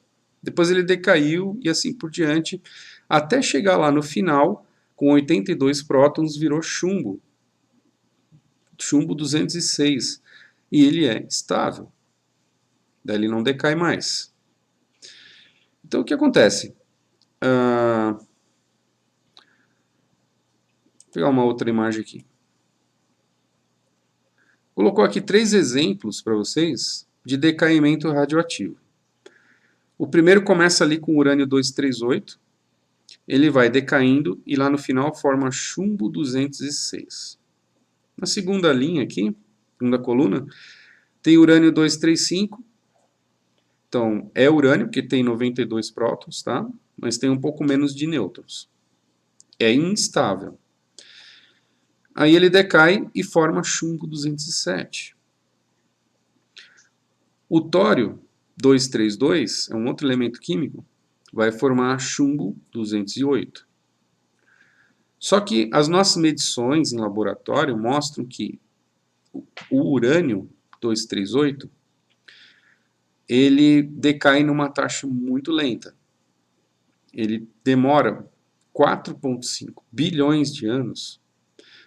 Depois ele decaiu e assim por diante, até chegar lá no final, com 82 prótons, virou chumbo. Chumbo 206. E ele é estável. Daí ele não decai mais. Então o que acontece? Vou pegar uma outra imagem aqui. Colocou aqui 3 exemplos para vocês de decaimento radioativo. O primeiro começa ali com urânio 238, ele vai decaindo e lá no final forma chumbo 206. Na segunda linha aqui, segunda coluna, tem urânio 235, então é urânio, que tem 92 prótons, tá? Mas tem um pouco menos de nêutrons. É instável. Aí ele decai e forma chumbo 207. O tório 232 é um outro elemento químico, vai formar chumbo 208. Só que as nossas medições em laboratório mostram que o urânio 238 ele decai numa taxa muito lenta. Ele demora 4,5 bilhões de anos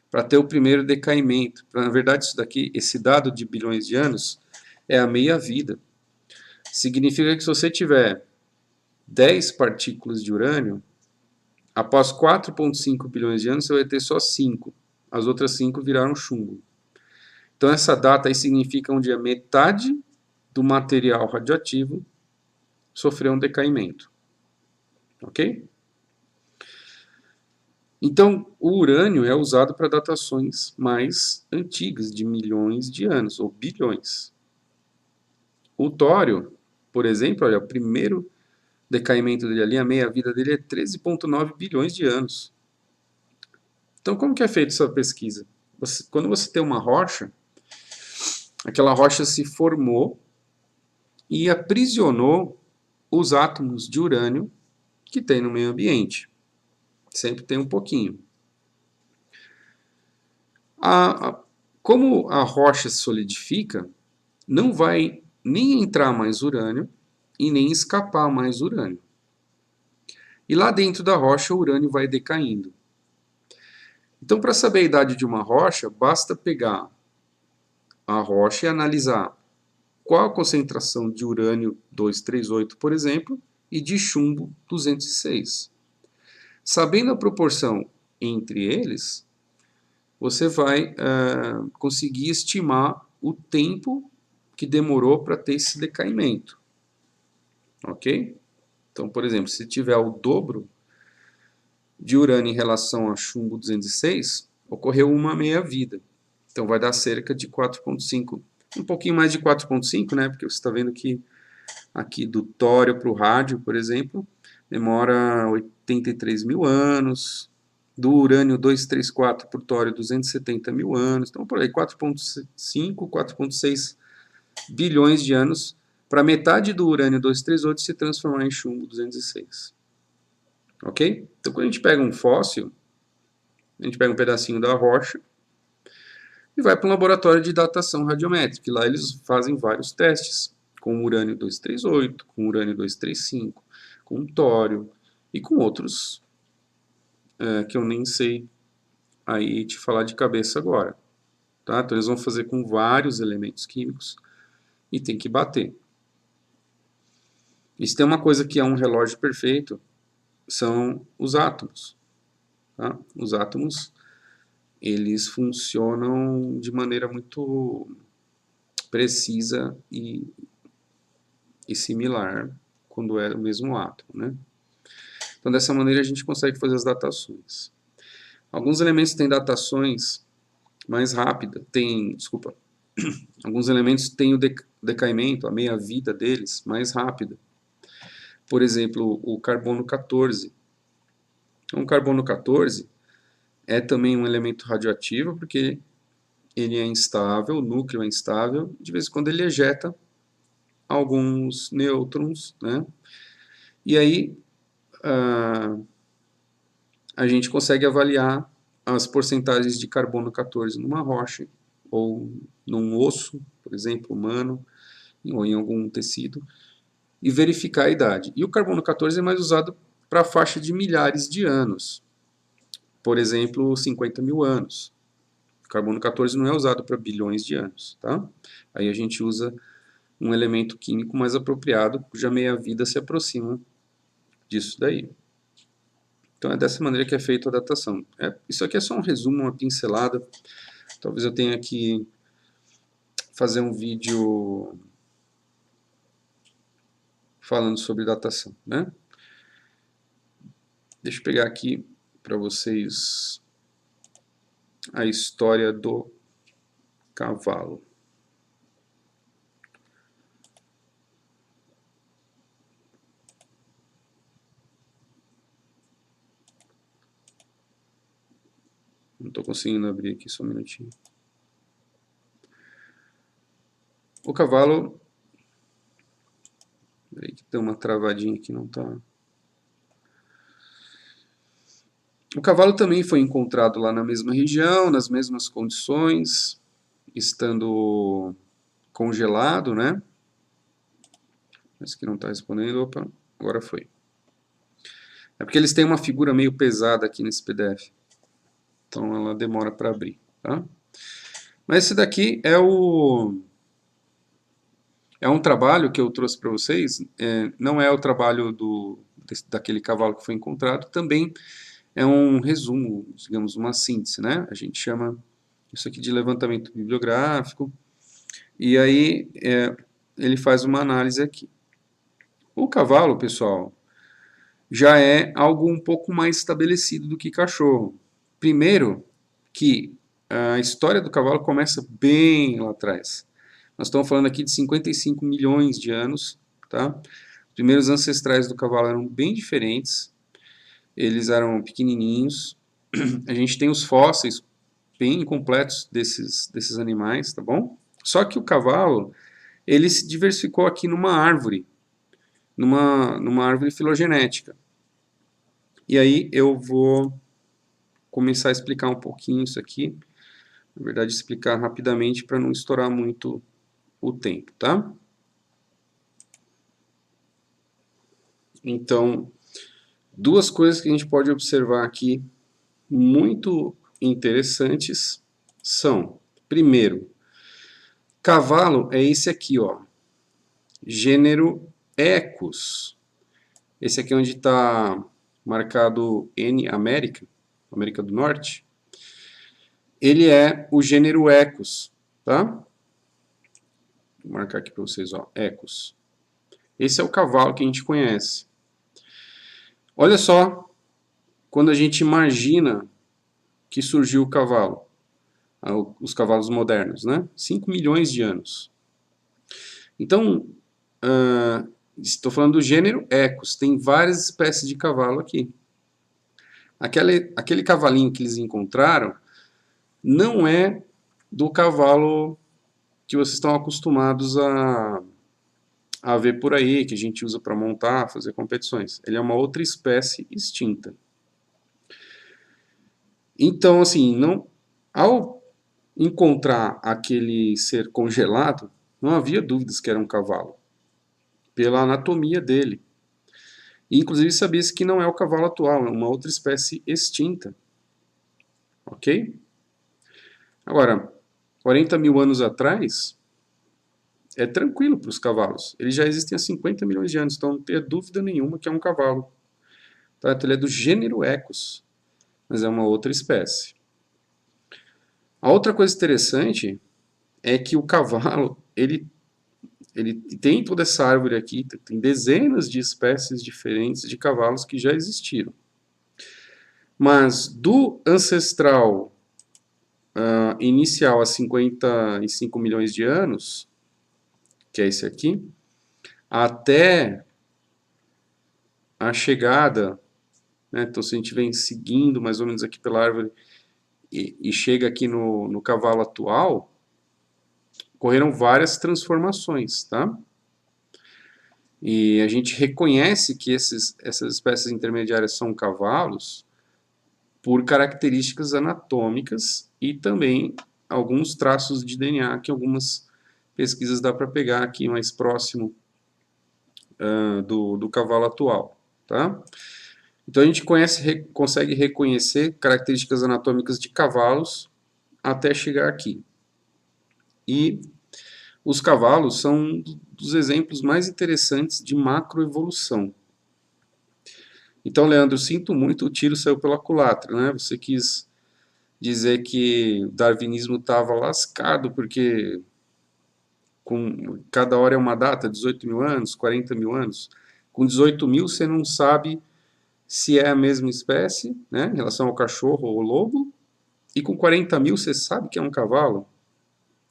para ter o primeiro decaimento. Na verdade, isso daqui, esse dado de bilhões de anos, é a meia-vida. Significa que se você tiver 10 partículas de urânio, após 4,5 bilhões de anos, você vai ter só 5. As outras 5 viraram chumbo. Então, essa data aí significa onde a metade do material radioativo sofreu um decaimento. Ok? Então, o urânio é usado para datações mais antigas, de milhões de anos, ou bilhões. O tório, por exemplo, olha, o primeiro decaimento dele ali, a meia-vida dele é 13,9 bilhões de anos. Então, como que é feita essa pesquisa? Quando você tem uma rocha, aquela rocha se formou e aprisionou os átomos de urânio que tem no meio ambiente. Sempre tem um pouquinho. Como a rocha se solidifica, não vai nem entrar mais urânio e nem escapar mais urânio. E lá dentro da rocha o urânio vai decaindo. Então, para saber a idade de uma rocha, basta pegar a rocha e analisar qual a concentração de urânio 238, por exemplo, e de chumbo 206. Sabendo a proporção entre eles, você vai conseguir estimar o tempo que demorou para ter esse decaimento. Ok? Então, por exemplo, se tiver o dobro de urânio em relação a chumbo 206, ocorreu uma meia-vida. Então, vai dar cerca de 4,5. Um pouquinho mais de 4,5, né? Porque você está vendo que aqui do tório para o rádio, por exemplo, demora 83 mil anos. Do urânio 234 para o tório, 270 mil anos. Então, por aí, 4,5, 4,6 bilhões de anos para metade do urânio 238 se transformar em chumbo 206. Ok? Então, quando a gente pega um fóssil, a gente pega um pedacinho da rocha e vai para um laboratório de datação radiométrica. E lá eles fazem vários testes com urânio 238, com urânio 235, com tório e com outros que eu nem sei aí te falar de cabeça agora. Tá? Então eles vão fazer com vários elementos químicos e tem que bater. E se tem uma coisa que é um relógio perfeito, são os átomos. Tá? Os átomos, eles funcionam de maneira muito precisa e similar quando é o mesmo átomo, né? Então, dessa maneira, a gente consegue fazer as datações. Alguns elementos têm datações mais rápidas, alguns elementos têm o decaimento, a meia-vida deles, mais rápida. Por exemplo, o carbono 14. Então, o carbono 14 é também um elemento radioativo, porque ele é instável, o núcleo é instável, de vez em quando ele ejeta alguns nêutrons, né? E aí a gente consegue avaliar as porcentagens de carbono 14 numa rocha ou num osso, por exemplo, humano, ou em algum tecido, e verificar a idade. E o carbono 14 é mais usado para a faixa de milhares de anos, por exemplo, 50 mil anos. O carbono 14 não é usado para bilhões de anos, tá? Aí a gente usa um elemento químico mais apropriado, cuja meia-vida se aproxima disso daí. Então é dessa maneira que é feita a datação. Isso aqui é só um resumo, uma pincelada. Talvez eu tenha que fazer um vídeo falando sobre datação, né? Deixa eu pegar aqui para vocês a história do cavalo. Não estou conseguindo abrir aqui, só um minutinho. O cavalo... Peraí que tem uma travadinha aqui, não tá... O cavalo também foi encontrado lá na mesma região, nas mesmas condições, estando congelado, né? Esse aqui não está respondendo, opa, agora foi. É porque eles têm uma figura meio pesada aqui nesse PDF. Então ela demora para abrir, tá? Mas esse daqui é um trabalho que eu trouxe para vocês, não é o trabalho daquele cavalo que foi encontrado, também é um resumo, digamos, uma síntese, né? A gente chama isso aqui de levantamento bibliográfico, e aí ele faz uma análise aqui. O cavalo, pessoal, já é algo um pouco mais estabelecido do que cachorro. Primeiro, que a história do cavalo começa bem lá atrás. Nós estamos falando aqui de 55 milhões de anos, tá? Os primeiros ancestrais do cavalo eram bem diferentes, eles eram pequenininhos. A gente tem os fósseis bem completos desses animais, tá bom? Só que o cavalo, ele se diversificou aqui numa árvore filogenética. E aí eu vou começar a explicar um pouquinho isso aqui. Na verdade, explicar rapidamente para não estourar muito o tempo, tá? Então, duas coisas que a gente pode observar aqui muito interessantes são, primeiro, cavalo é esse aqui, ó, gênero Equus. Esse aqui é onde está marcado N América, América do Norte. Ele é o gênero Equus, tá? Vou marcar aqui para vocês, ó, Equus. Esse é o cavalo que a gente conhece. Olha só, quando a gente imagina que surgiu o cavalo, os cavalos modernos, né? 5 milhões de anos. Então, estou falando do gênero Equus, tem várias espécies de cavalo aqui. Aquele cavalinho que eles encontraram não é do cavalo que vocês estão acostumados a ver por aí, que a gente usa para montar, fazer competições. Ele é uma outra espécie extinta. Então, assim, ao encontrar aquele ser congelado, não havia dúvidas que era um cavalo, pela anatomia dele. E, inclusive, sabia-se que não é o cavalo atual, é uma outra espécie extinta. Ok? Agora, 40 mil anos atrás, é tranquilo para os cavalos. Eles já existem há 50 milhões de anos, então não tem dúvida nenhuma que é um cavalo. Tá? Ele é do gênero Equus, mas é uma outra espécie. A outra coisa interessante é que o cavalo, ele tem toda essa árvore aqui, tem dezenas de espécies diferentes de cavalos que já existiram. Mas do ancestral inicial a 55 milhões de anos, que é esse aqui, até a chegada, né, então se a gente vem seguindo mais ou menos aqui pela árvore e chega aqui no cavalo atual, ocorreram várias transformações, tá? E a gente reconhece que essas espécies intermediárias são cavalos por características anatômicas e também alguns traços de DNA que algumas pesquisas dá para pegar aqui mais próximo do cavalo atual, tá? Então a gente consegue reconhecer características anatômicas de cavalos até chegar aqui. E os cavalos são dos exemplos mais interessantes de macroevolução. Então, Leandro, sinto muito, o tiro saiu pela culatra, né? Você quis dizer que o darwinismo estava lascado porque cada hora é uma data, 18 mil anos, 40 mil anos. Com 18 mil você não sabe se é a mesma espécie, né, em relação ao cachorro ou ao lobo, e com 40 mil você sabe que é um cavalo.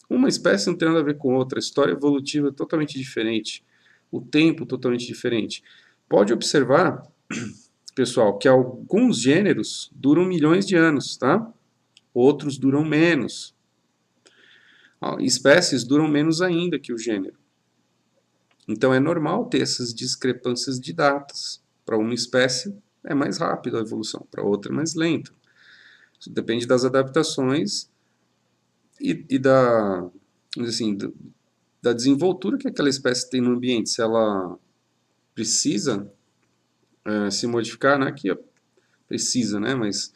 Uma espécie não tem nada a ver com outra, a história evolutiva é totalmente diferente, o tempo totalmente diferente. Pode observar, pessoal, que alguns gêneros duram milhões de anos, tá? Outros duram menos. Espécies duram menos ainda que o gênero. Então é normal ter essas discrepâncias de datas. Para uma espécie é mais rápido a evolução, para outra é mais lento. Isso depende das adaptações e da desenvoltura que aquela espécie tem no ambiente. Se ela precisa se modificar, não é que precisa, né? Mas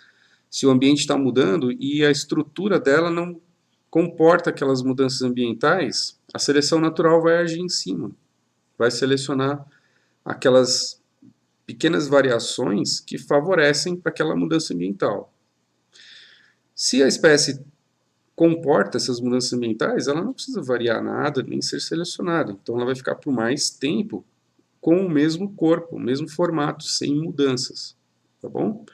se o ambiente está mudando e a estrutura dela não comporta aquelas mudanças ambientais, a seleção natural vai agir em cima, vai selecionar aquelas pequenas variações que favorecem para aquela mudança ambiental. Se a espécie comporta essas mudanças ambientais, ela não precisa variar nada, nem ser selecionada. Então ela vai ficar por mais tempo com o mesmo corpo, o mesmo formato, sem mudanças, tá bom?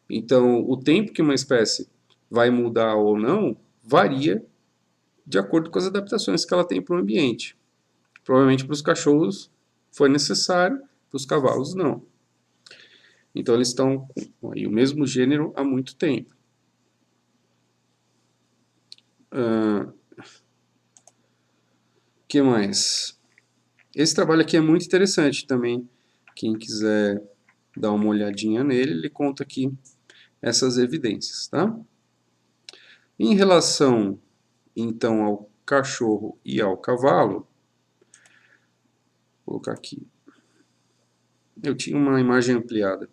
Então, o tempo que uma espécie vai mudar ou não varia de acordo com as adaptações que ela tem para o ambiente. Provavelmente para os cachorros foi necessário, para os cavalos não. Então eles estão com aí, o mesmo gênero há muito tempo. Que mais? Esse trabalho aqui é muito interessante também. Quem quiser dar uma olhadinha nele, ele conta aqui essas evidências, tá? Em relação, então, ao cachorro e ao cavalo, vou colocar aqui. Eu tinha uma imagem ampliada,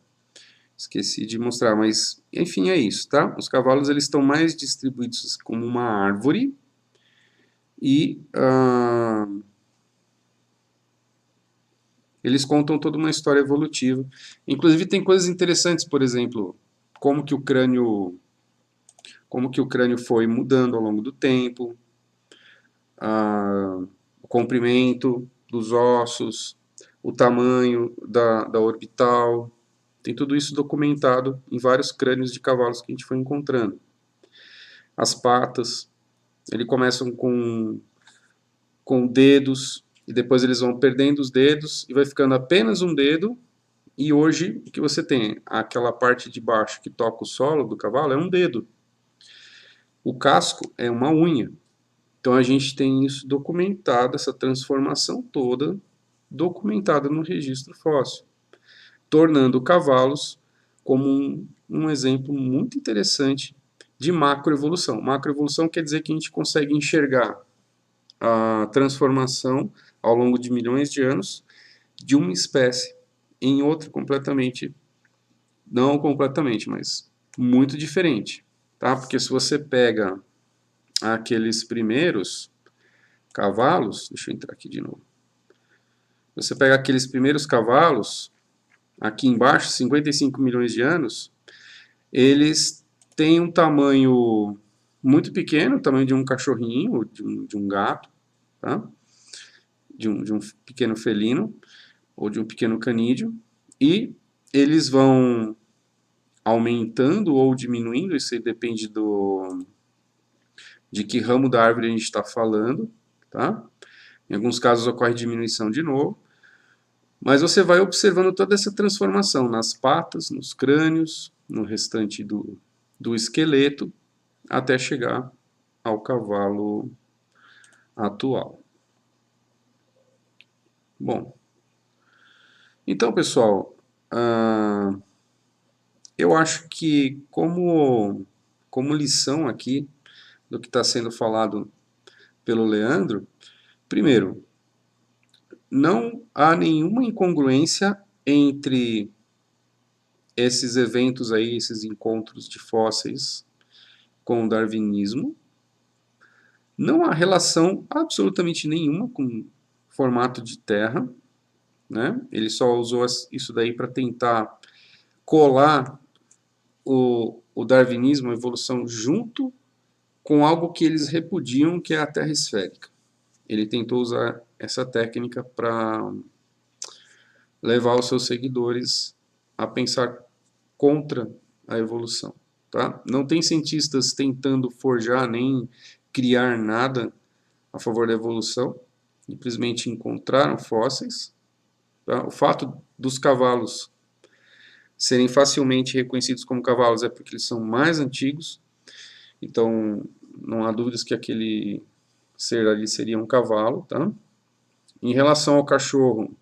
esqueci de mostrar, mas enfim é isso, tá? Os cavalos eles estão mais distribuídos como uma árvore e eles contam toda uma história evolutiva. Inclusive tem coisas interessantes, por exemplo, como que o crânio foi mudando ao longo do tempo, o comprimento dos ossos, o tamanho da orbital. Tem tudo isso documentado em vários crânios de cavalos que a gente foi encontrando. As patas, eles começam com dedos, e depois eles vão perdendo os dedos, e vai ficando apenas um dedo, e hoje o que você tem? Aquela parte de baixo que toca o solo do cavalo é um dedo. O casco é uma unha. Então a gente tem isso documentado, essa transformação toda documentada no registro fóssil, tornando cavalos como um exemplo muito interessante de macroevolução. Macroevolução quer dizer que a gente consegue enxergar a transformação ao longo de milhões de anos de uma espécie em outra completamente, não completamente, mas muito diferente, tá? Porque se você pega aqueles primeiros cavalos, deixa eu entrar aqui de novo. Você pega aqueles primeiros cavalos, aqui embaixo, 55 milhões de anos, eles têm um tamanho muito pequeno, o tamanho de um cachorrinho, de um gato, tá? de um pequeno felino, ou de um pequeno canídeo, e eles vão aumentando ou diminuindo, isso aí depende de que ramo da árvore a gente está falando, tá? Em alguns casos ocorre diminuição de novo, mas você vai observando toda essa transformação nas patas, nos crânios, no restante do esqueleto, até chegar ao cavalo atual. Bom, então pessoal, eu acho que como lição aqui do que está sendo falado pelo Leandro, primeiro, não há nenhuma incongruência entre esses eventos aí, esses encontros de fósseis com o darwinismo. Não há relação absolutamente nenhuma com formato de terra, né? Ele só usou isso daí para tentar colar o darwinismo, a evolução, junto com algo que eles repudiam, que é a terra esférica. Ele tentou usar essa técnica para levar os seus seguidores a pensar contra a evolução. Tá? Não tem cientistas tentando forjar nem criar nada a favor da evolução, simplesmente encontraram fósseis. Tá? O fato dos cavalos serem facilmente reconhecidos como cavalos é porque eles são mais antigos, então não há dúvidas que aquele ser ali seria um cavalo. Tá? Em relação ao cachorro,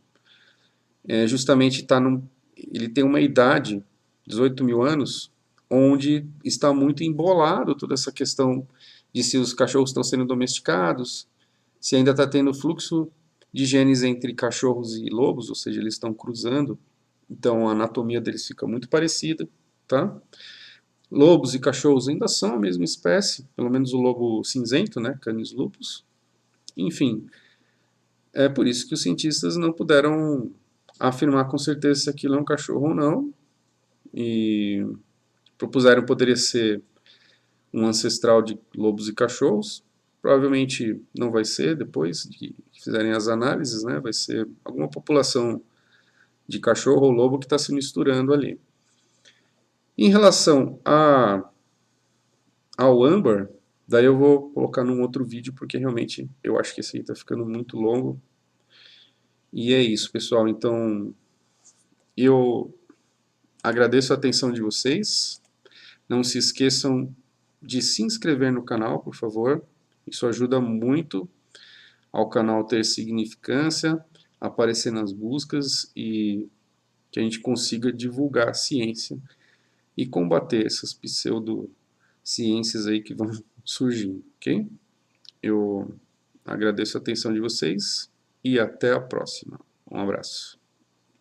justamente ele tem uma idade, 18 mil anos, onde está muito embolado toda essa questão de se os cachorros estão sendo domesticados, se ainda está tendo fluxo de genes entre cachorros e lobos, ou seja, eles estão cruzando, então a anatomia deles fica muito parecida, tá? Lobos e cachorros ainda são a mesma espécie, pelo menos o lobo cinzento, né, Canis lupus. Enfim, é por isso que os cientistas não puderam afirmar com certeza se aquilo é um cachorro ou não, e propuseram poderia ser um ancestral de lobos e cachorros. Provavelmente não vai ser, depois de fizerem as análises, né? Vai ser alguma população de cachorro ou lobo que está se misturando ali. Em relação ao âmbar, daí eu vou colocar num outro vídeo, porque realmente eu acho que esse aí está ficando muito longo E é isso, pessoal. Então, eu agradeço a atenção de vocês. Não se esqueçam de se inscrever no canal, por favor. Isso ajuda muito ao canal ter significância, aparecer nas buscas e que a gente consiga divulgar a ciência e combater essas pseudociências aí que vão surgindo, ok? Eu agradeço a atenção de vocês e até a próxima. Um abraço.